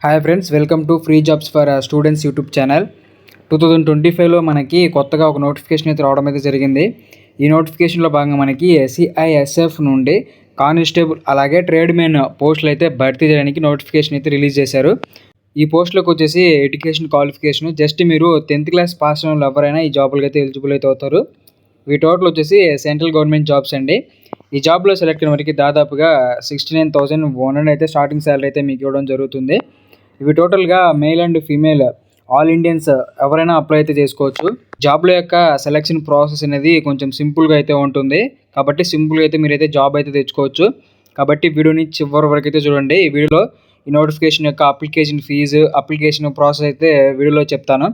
Hi friends, welcome to free jobs for students YouTube channel. 2025లో మనకి కొత్తగా ఒక నోటిఫికేషన్ అయితే రావడం అయితే జరిగింది. ఈ నోటిఫికేషన్లో భాగంగా మనకి సిఐఎస్ఎఫ్ నుండి కానిస్టేబుల్ అలాగే ట్రేడ్ మెన్ పోస్టులు అయితే భర్తీ చేయడానికి నోటిఫికేషన్ అయితే రిలీజ్ చేశారు. ఈ పోస్టులకు వచ్చేసి ఎడ్యుకేషన్ క్వాలిఫికేషన్ జస్ట్ మీరు 10th క్లాస్ పాస్ అయిన వాళ్ళు ఎవరైనా ఈ జాబులకి అయితే ఎలిజిబుల్ అయితే అవుతారు. ఈ టోటల్ వచ్చేసి సెంట్రల్ గవర్నమెంట్ జాబ్స్ అండి. ఈ జాబ్లో సెలెక్ట్ అయిన వారికి దాదాపుగా 69,100 అయితే స్టార్టింగ్ శాలరీ అయితే మీకు ఇవ్వడం జరుగుతుంది. ఇవి టోటల్గా male and female all Indians ఎవరైనా అప్లై అయితే చేసుకోవచ్చు. జాబ్ల యొక్క సెలెక్షన్ ప్రాసెస్ అనేది కొంచెం సింపుల్గా అయితే ఉంటుంది కాబట్టి సింపుల్గా అయితే మీరైతే జాబ్ అయితే తెచ్చుకోవచ్చు. కాబట్టి వీడియోని చివరి వరకు అయితే చూడండి. ఈ వీడియోలో ఈ నోటిఫికేషన్ యొక్క అప్లికేషన్ ఫీజు, అప్లికేషన్ ప్రాసెస్ అయితే వీడియోలో చెప్తాను.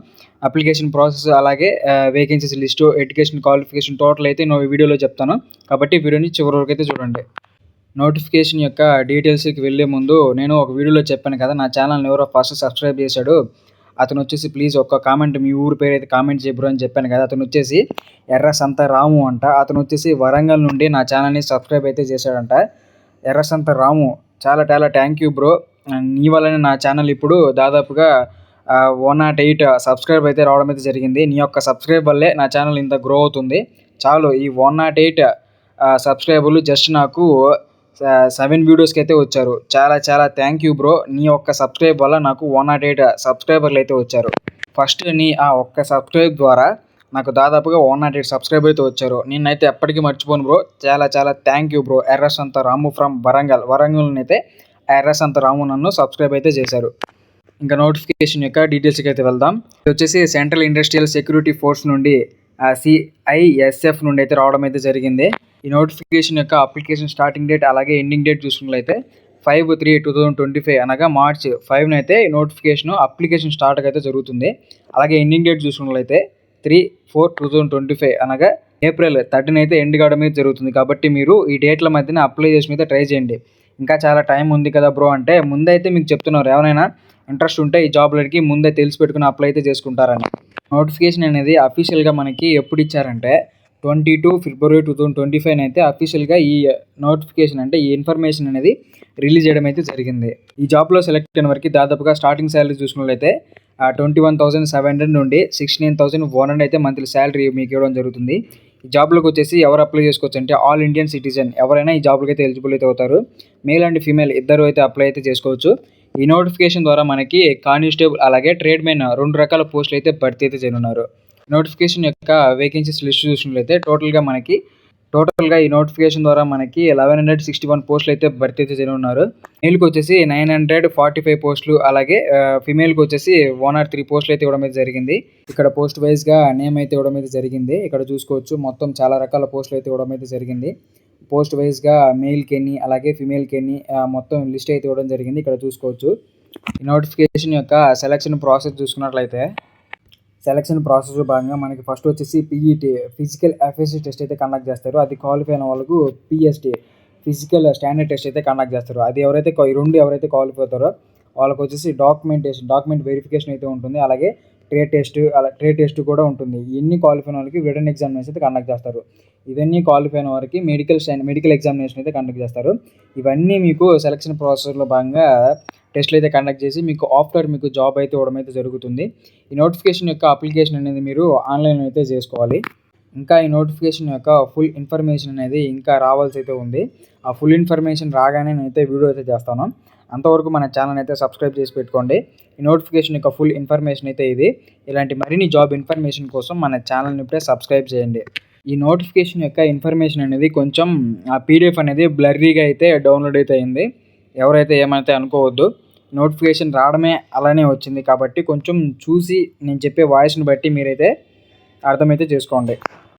అప్లికేషన్ ప్రాసెస్ అలాగే vacancies list, education qualification total అయితే నేను వీడియోలో చెప్తాను. కాబట్టి వీడియోని చివరి వరకు అయితే చూడండి. నోటిఫికేషన్ యొక్క డీటెయిల్స్కి వెళ్ళే ముందు నేను ఒక వీడియోలో చెప్పాను కదా, నా ఛానల్ని ఎవరో ఫస్ట్ సబ్స్క్రైబ్ చేశాడు అతను వచ్చేసి ప్లీజ్ ఒక్క కామెంట్ మీ ఊరు పేరు అయితే కామెంట్ చేయబ్రో అని చెప్పాను కదా. అతను వచ్చేసి ఎర్ర సంత రాము అంట. అతను వచ్చేసి వరంగల్ నుండి నా ఛానల్ని సబ్స్క్రైబ్ అయితే చేశాడంట. ఎర్ర సంత రాము, చాలా చాలా థ్యాంక్ యూ బ్రో. నీ వల్లనే నా ఛానల్ ఇప్పుడు దాదాపుగా 108 సబ్స్క్రైబ్ అయితే రావడం అయితే జరిగింది. నీ యొక్క సబ్స్క్రైబ్ వల్లే నా ఛానల్ ఇంత గ్రో అవుతుంది. చాలు, ఈ 108 సబ్స్క్రైబర్లు జస్ట్ నాకు 7 వీడియోస్కి అయితే వచ్చారు. చాలా చాలా థ్యాంక్ యూ బ్రో. నీ ఒక్క సబ్స్క్రైబ్ వల్ల నాకు 108 సబ్స్క్రైబర్లు అయితే వచ్చారు. ఫస్ట్ నీ ఆ ఒక్క సబ్స్క్రైబ్ ద్వారా నాకు దాదాపుగా 108 సబ్స్క్రైబర్ అయితే వచ్చారు. నేనైతే ఎప్పటికీ మర్చిపోను బ్రో. చాలా చాలా థ్యాంక్ యూ బ్రో. ఎర్ర సంత రాము ఫ్రమ్ వరంగల్నైతే ఎర్ర సంత రాము నన్ను సబ్స్క్రైబ్ అయితే చేశారు. ఇంకా నోటిఫికేషన్ యొక్క డీటెయిల్స్కి అయితే వెళ్దాం. ఇది వచ్చేసి సెంట్రల్ ఇండస్ట్రియల్ సెక్యూరిటీ ఫోర్స్ నుండి సిఐఎస్ఎఫ్ నుండి అయితే రావడం అయితే జరిగింది. ఈ నోటిఫికేషన్ యొక్క అప్లికేషన్ స్టార్టింగ్ డేట్ అలాగే ఎండింగ్ డేట్ చూసుకున్నట్లయితే 5/3/2025 అనగా March 5 అయితే నోటిఫికేషన్ అప్లికేషన్ స్టార్ట్ అయితే జరుగుతుంది. అలాగే ఎండింగ్ డేట్ చూసుకున్నట్లయితే 3/4/2025 అనగా April 13 అయితే ఎండ్ కావడం అయితే జరుగుతుంది. కాబట్టి మీరు ఈ డేట్ల మధ్యన అప్లై చేసి మీద ట్రై చేయండి. ఇంకా చాలా టైం ఉంది కదా బ్రో అంటే ముందైతే మీకు చెప్తున్నారు, ఎవరైనా ఇంట్రెస్ట్ ఉంటే ఈ జాబ్లకి ముందే తెలిసి పెట్టుకుని అప్లై అయితే చేసుకుంటారని. నోటిఫికేషన్ అనేది అఫీషియల్గా మనకి ఎప్పుడు ఇచ్చారంటే 22 February 2025 అయితే అఫీషియల్గా ఈ నోటిఫికేషన్ అంటే ఈ ఇన్ఫర్మేషన్ అనేది రిలీజ్ చేయడం అయితే జరిగింది. ఈ జాబ్లో సెలెక్ట్ అయిన వరకు దాదాపుగా స్టార్టింగ్ శాలరీ చూసుకున్నట్లయితే 21,700 నుండి 69,100 అయితే మంత్లీ శాలరీ మీకు ఇవ్వడం జరుగుతుంది. ఈ జాబ్లోకి వచ్చేసి ఎవరు అప్లై చేసుకోవచ్చు అంటే ఆల్ ఇండియన్ సిటిజన్ ఎవరైనా ఈ జాబ్కి అయితే ఎలిజిబుల్ అయితే అవుతారు. మేల్ అండ్ ఫీమేల్ ఇద్దరు అయితే అప్లై అయితే చేసుకోవచ్చు. ఈ నోటిఫికేషన్ ద్వారా మనకి కానిస్టేబుల్ అలాగే ట్రేడ్ మెన్ 2 రకాల పోస్టులు అయితే భర్తీ అయితే చేయనున్నారు. నోటిఫికేషన్ యొక్క వేకెన్సీస్ లిస్ట్ చూసినట్లయితే టోటల్గా ఈ నోటిఫికేషన్ ద్వారా మనకి 1161 పోస్టులు అయితే భర్తీ అయితే చేయనున్నారు. మేల్కి వచ్చేసి 945 పోస్టులు అలాగే ఫిమేల్కి వచ్చేసి 103 పోస్టులు అయితే ఇవ్వడం అయితే జరిగింది. ఇక్కడ పోస్ట్ వైజ్గా నేమ్ అయితే ఇవ్వడం అయితే జరిగింది. ఇక్కడ చూసుకోవచ్చు మొత్తం చాలా రకాల పోస్టులు అయితే ఇవ్వడం అయితే జరిగింది. పోస్ట్ వైజ్గా మేల్కి ఎన్ని అలాగే ఫిమేల్కి ఎన్ని మొత్తం లిస్ట్ అయితే ఇవ్వడం జరిగింది. ఇక్కడ చూసుకోవచ్చు. ఈ నోటిఫికేషన్ యొక్క సెలక్షన్ ప్రాసెస్ చూసుకున్నట్లయితే సెలక్షన్ ప్రాసెస్ భాగంగా మనకి ఫస్ట్ వచ్చేసి పీఈటీ ఫిజికల్ ఎఫిషియన్సీ టెస్ట్ అయితే కండక్ట్ చేస్తారు. అది క్వాలిఫై అయిన వాళ్ళకు పిఎస్టీ ఫిజికల్ స్టాండర్డ్ టెస్ట్ అయితే కండక్ట్ చేస్తారు. అది ఎవరైతే ఎవరైతే క్వాలిఫై అవుతారో వాళ్ళకి వచ్చేసి డాక్యుమెంట్ వెరిఫికేషన్ అయితే ఉంటుంది. అలాగే ట్రేడ్ టెస్ట్ కూడా ఉంటుంది. ఇవన్నీ క్వాలిఫై అయిన వాళ్ళకి రిటన్ ఎగ్జామినేషన్ అయితే కండక్ట్ చేస్తారు. ఇవన్నీ క్వాలిఫై అయిన వారికి మెడికల్ ఎగ్జామినేషన్ అయితే కండక్ట్ చేస్తారు. ఇవన్నీ మీకు సెలక్షన్ ప్రాసెస్లో భాగంగా టెస్ట్లు అయితే కండక్ట్ చేసి మీకు ఆఫ్టర్ మీకు జాబ్ అయితే ఇవ్వడం అయితే జరుగుతుంది. ఈ నోటిఫికేషన్ యొక్క అప్లికేషన్ అనేది మీరు ఆన్లైన్లో అయితే చేసుకోవాలి. ఇంకా ఈ నోటిఫికేషన్ యొక్క ఫుల్ ఇన్ఫర్మేషన్ అనేది ఇంకా రావాల్సి అయితే ఉంది. ఆ ఫుల్ ఇన్ఫర్మేషన్ రాగానే నేనైతే వీడియో అయితే చేస్తాను. అంతవరకు మన ఛానల్ అయితే సబ్స్క్రైబ్ చేసి పెట్టుకోండి. ఈ నోటిఫికేషన్ యొక్క ఫుల్ ఇన్ఫర్మేషన్ అయితే ఇది. ఇలాంటి మరిన్ని జాబ్ ఇన్ఫర్మేషన్ కోసం మన ఛానల్ని ఇప్పుడే సబ్స్క్రైబ్ చేయండి. ఈ నోటిఫికేషన్ యొక్క ఇన్ఫర్మేషన్ అనేది కొంచెం ఆ పీడిఎఫ్ అనేది బ్లర్రీగా అయితే డౌన్లోడ్ అయితే అయింది. ఎవరైతే ఏమైతే అనుకోవద్దు. నోటిఫికేషన్ రావడమే అలానే వచ్చింది కాబట్టి కొంచెం చూసి నేను చెప్పే వాయిస్ని బట్టి మీరైతే అర్థమైతే చేసుకోండి.